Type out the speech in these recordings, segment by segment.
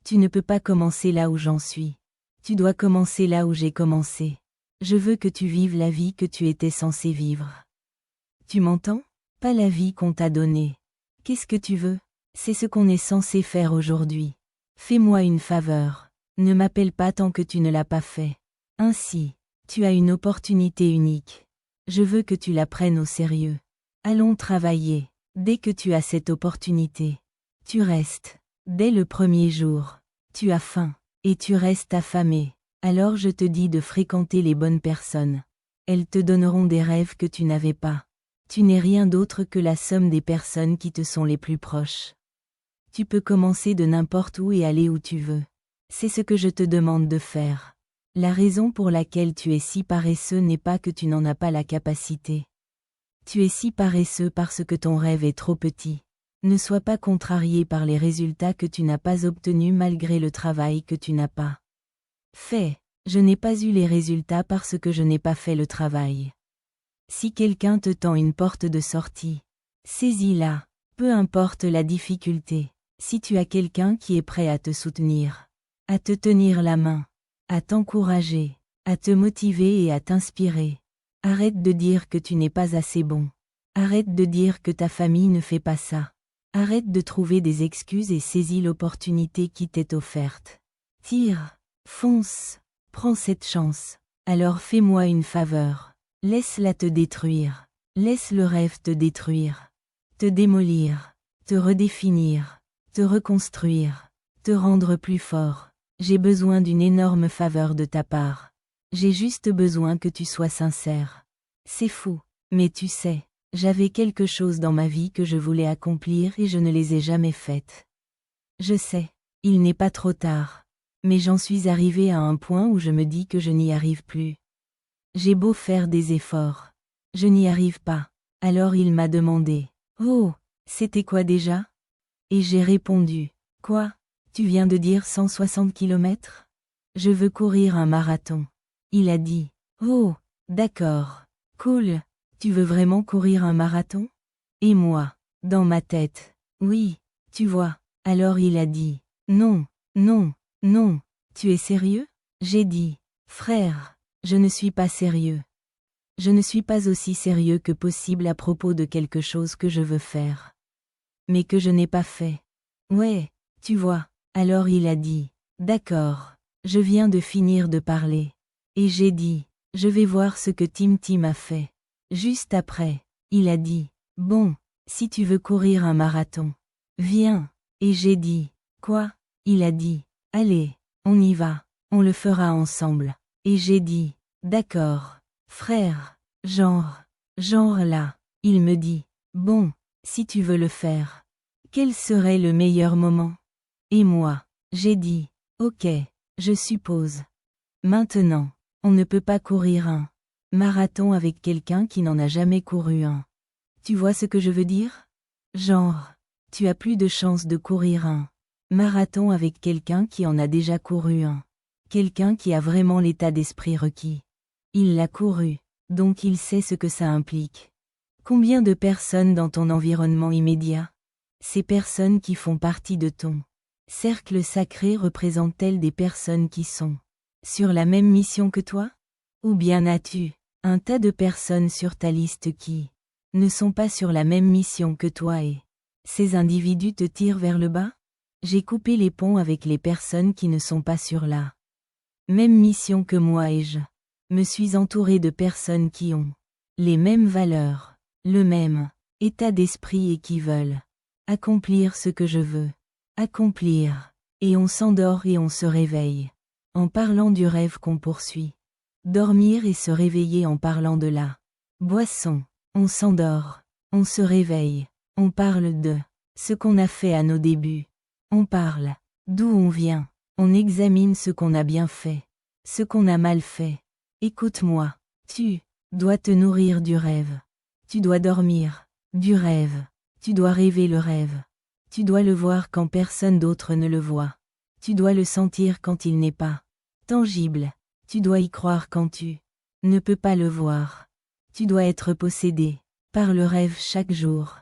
Tu ne peux pas commencer là où j'en suis. Tu dois commencer là où j'ai commencé. Je veux que tu vives la vie que tu étais censé vivre. Tu m'entends? Pas la vie qu'on t'a donnée. Qu'est-ce que tu veux? C'est ce qu'on est censé faire aujourd'hui. Fais-moi une faveur. Ne m'appelle pas tant que tu ne l'as pas fait. Ainsi, tu as une opportunité unique. Je veux que tu la prennes au sérieux. Allons travailler. Dès que tu as cette opportunité, tu restes. Dès le premier jour, tu as faim, et tu restes affamé. Alors je te dis de fréquenter les bonnes personnes. Elles te donneront des rêves que tu n'avais pas. Tu n'es rien d'autre que la somme des personnes qui te sont les plus proches. Tu peux commencer de n'importe où et aller où tu veux. C'est ce que je te demande de faire. La raison pour laquelle tu es si paresseux n'est pas que tu n'en as pas la capacité. Tu es si paresseux parce que ton rêve est trop petit. Ne sois pas contrarié par les résultats que tu n'as pas obtenus malgré le travail que tu n'as pas fait. Je n'ai pas eu les résultats parce que je n'ai pas fait le travail. Si quelqu'un te tend une porte de sortie, saisis-la, peu importe la difficulté. Si tu as quelqu'un qui est prêt à te soutenir, à te tenir la main, à t'encourager, à te motiver et à t'inspirer, arrête de dire que tu n'es pas assez bon. Arrête de dire que ta famille ne fait pas ça. Arrête de trouver des excuses et saisis l'opportunité qui t'est offerte. Tire, fonce, prends cette chance. Alors fais-moi une faveur. Laisse-la te détruire. Laisse le rêve te détruire. Te démolir. Te redéfinir. Te reconstruire. Te rendre plus fort. J'ai besoin d'une énorme faveur de ta part. J'ai juste besoin que tu sois sincère. C'est fou, mais tu sais, j'avais quelque chose dans ma vie que je voulais accomplir et je ne les ai jamais faites. Je sais, il n'est pas trop tard. Mais j'en suis arrivé à un point où je me dis que je n'y arrive plus. J'ai beau faire des efforts. Je n'y arrive pas. Alors il m'a demandé. Oh, c'était quoi déjà? Et j'ai répondu. Quoi? Tu viens de dire 160 km? Je veux courir un marathon. Il a dit. Oh, d'accord. Cool. Tu veux vraiment courir un marathon? Et moi, dans ma tête. Oui, tu vois. Alors il a dit. Non, non, non. Tu es sérieux? J'ai dit. Frère, je ne suis pas sérieux. Je ne suis pas aussi sérieux que possible à propos de quelque chose que je veux faire. Mais que je n'ai pas fait. Ouais, tu vois. Alors il a dit. D'accord. Je viens de finir de parler. Et j'ai dit. Je vais voir ce que Tim a fait. Juste après, il a dit. Bon, si tu veux courir un marathon. Viens. Et j'ai dit. Quoi? Il a dit. Allez, on y va. On le fera ensemble. Et j'ai dit. D'accord. Frère. Genre là. Il me dit. Bon, si tu veux le faire. Quel serait le meilleur moment? Et moi, j'ai dit. Ok, je suppose. Maintenant, on ne peut pas courir un marathon avec quelqu'un qui n'en a jamais couru un. Tu vois ce que je veux dire? Genre, tu as plus de chances de courir un marathon avec quelqu'un qui en a déjà couru un. Quelqu'un qui a vraiment l'état d'esprit requis. Il l'a couru, donc il sait ce que ça implique. Combien de personnes dans ton environnement immédiat? Ces personnes qui font partie de ton cercle sacré représentent-elles des personnes qui sont sur la même mission que toi? Ou bien as-tu un tas de personnes sur ta liste qui ne sont pas sur la même mission que toi et ces individus te tirent vers le bas? J'ai coupé les ponts avec les personnes qui ne sont pas sur la même mission que moi et je me suis entouré de personnes qui ont les mêmes valeurs, le même état d'esprit et qui veulent accomplir ce que je veux accomplir. Et on s'endort et on se réveille en parlant du rêve qu'on poursuit. Dormir et se réveiller en parlant de la boisson. On s'endort, on se réveille, on parle de ce qu'on a fait à nos débuts. On parle d'où on vient, on examine ce qu'on a bien fait, ce qu'on a mal fait. Écoute-moi, tu dois te nourrir du rêve. Tu dois dormir du rêve. Tu dois rêver le rêve. Tu dois le voir quand personne d'autre ne le voit. Tu dois le sentir quand il n'est pas tangible. Tu dois y croire quand tu ne peux pas le voir. Tu dois être possédé par le rêve chaque jour.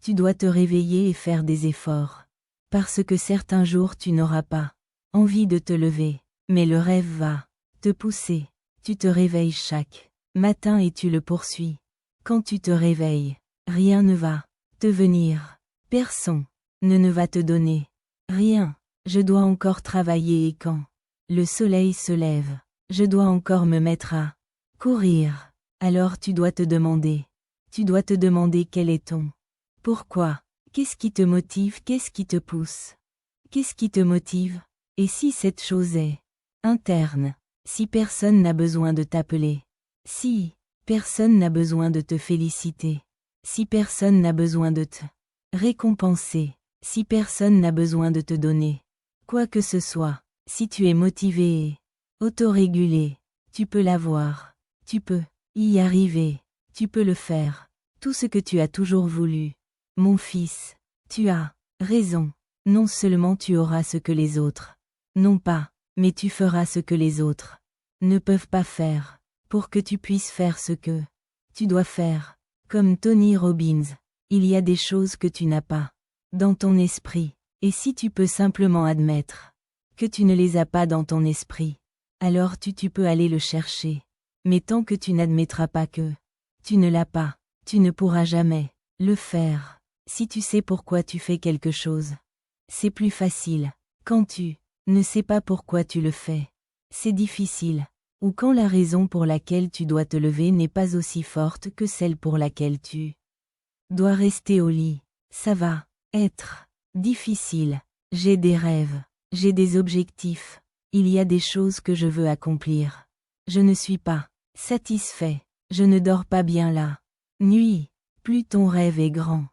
Tu dois te réveiller et faire des efforts. Parce que certains jours tu n'auras pas envie de te lever, mais le rêve va te pousser. Tu te réveilles chaque matin et tu le poursuis. Quand tu te réveilles, rien ne va te venir. Personne ne va te donner rien. Je dois encore travailler et quand le soleil se lève, je dois encore me mettre à courir. Alors tu dois te demander. Tu dois te demander quel est ton pourquoi. Qu'est-ce qui te motive, qu'est-ce qui te pousse? Qu'est-ce qui te motive? Et si cette chose est interne? Si personne n'a besoin de t'appeler? Si personne n'a besoin de te féliciter? Si personne n'a besoin de te récompenser? Si personne n'a besoin de te donner quoi que ce soit? Si tu es motivé et autorégulé, tu peux l'avoir. Tu peux y arriver. Tu peux le faire. Tout ce que tu as toujours voulu. Mon fils, tu as raison. Non seulement tu auras ce que les autres n'ont pas, mais tu feras ce que les autres ne peuvent pas faire, pour que tu puisses faire ce que tu dois faire. Comme Tony Robbins, il y a des choses que tu n'as pas dans ton esprit, et si tu peux simplement admettre que tu ne les as pas dans ton esprit, alors tu peux aller le chercher. Mais tant que tu n'admettras pas que tu ne l'as pas, tu ne pourras jamais le faire. Si tu sais pourquoi tu fais quelque chose, c'est plus facile. Quand tu ne sais pas pourquoi tu le fais, c'est difficile. Ou quand la raison pour laquelle tu dois te lever n'est pas aussi forte que celle pour laquelle tu dois rester au lit, ça va être difficile. J'ai des rêves, j'ai des objectifs, il y a des choses que je veux accomplir. Je ne suis pas satisfait, je ne dors pas bien la nuit. Plus ton rêve est grand,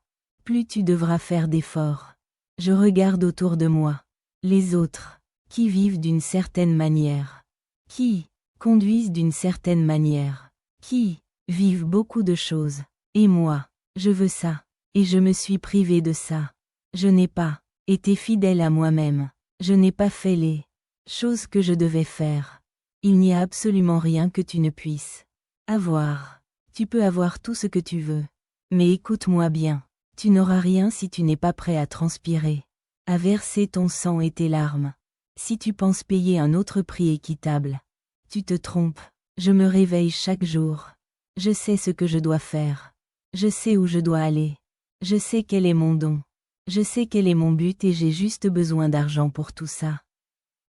plus tu devras faire d'efforts. Je regarde autour de moi les autres, qui vivent d'une certaine manière, qui conduisent d'une certaine manière, qui vivent beaucoup de choses. Et moi, je veux ça, et je me suis privé de ça. Je n'ai pas été fidèle à moi-même, je n'ai pas fait les choses que je devais faire. Il n'y a absolument rien que tu ne puisses avoir. Tu peux avoir tout ce que tu veux. Mais écoute-moi bien, tu n'auras rien si tu n'es pas prêt à transpirer, à verser ton sang et tes larmes. Si tu penses payer un autre prix équitable, tu te trompes. Je me réveille chaque jour. Je sais ce que je dois faire. Je sais où je dois aller. Je sais quel est mon don. Je sais quel est mon but et j'ai juste besoin d'argent pour tout ça.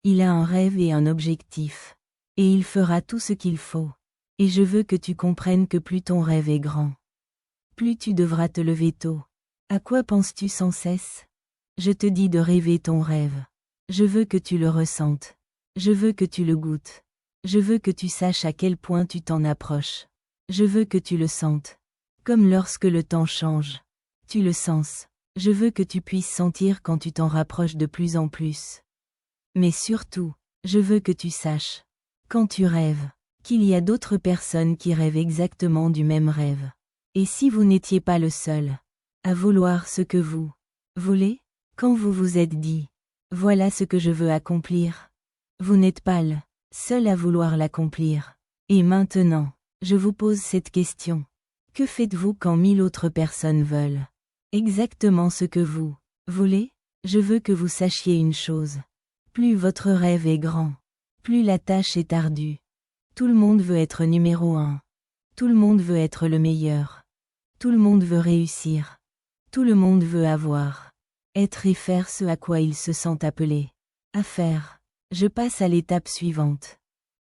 Il a un rêve et un objectif. Et il fera tout ce qu'il faut. Et je veux que tu comprennes que plus ton rêve est grand, plus tu devras te lever tôt. À quoi penses-tu sans cesse? Je te dis de rêver ton rêve. Je veux que tu le ressentes. Je veux que tu le goûtes. Je veux que tu saches à quel point tu t'en approches. Je veux que tu le sentes. Comme lorsque le temps change. Tu le sens. Je veux que tu puisses sentir quand tu t'en rapproches de plus en plus. Mais surtout, je veux que tu saches, quand tu rêves, qu'il y a d'autres personnes qui rêvent exactement du même rêve. Et si vous n'étiez pas le seul à vouloir ce que vous voulez, quand vous vous êtes dit « Voilà ce que je veux accomplir », vous n'êtes pas le seul à vouloir l'accomplir. Et maintenant, je vous pose cette question. Que faites-vous quand 1000 autres personnes veulent exactement ce que vous voulez? Je veux que vous sachiez une chose. Plus votre rêve est grand, plus la tâche est ardue. Tout le monde veut être numéro 1. Tout le monde veut être le meilleur. Tout le monde veut réussir. Tout le monde veut avoir, être et faire ce à quoi il se sent appelé à faire. Je passe à l'étape suivante.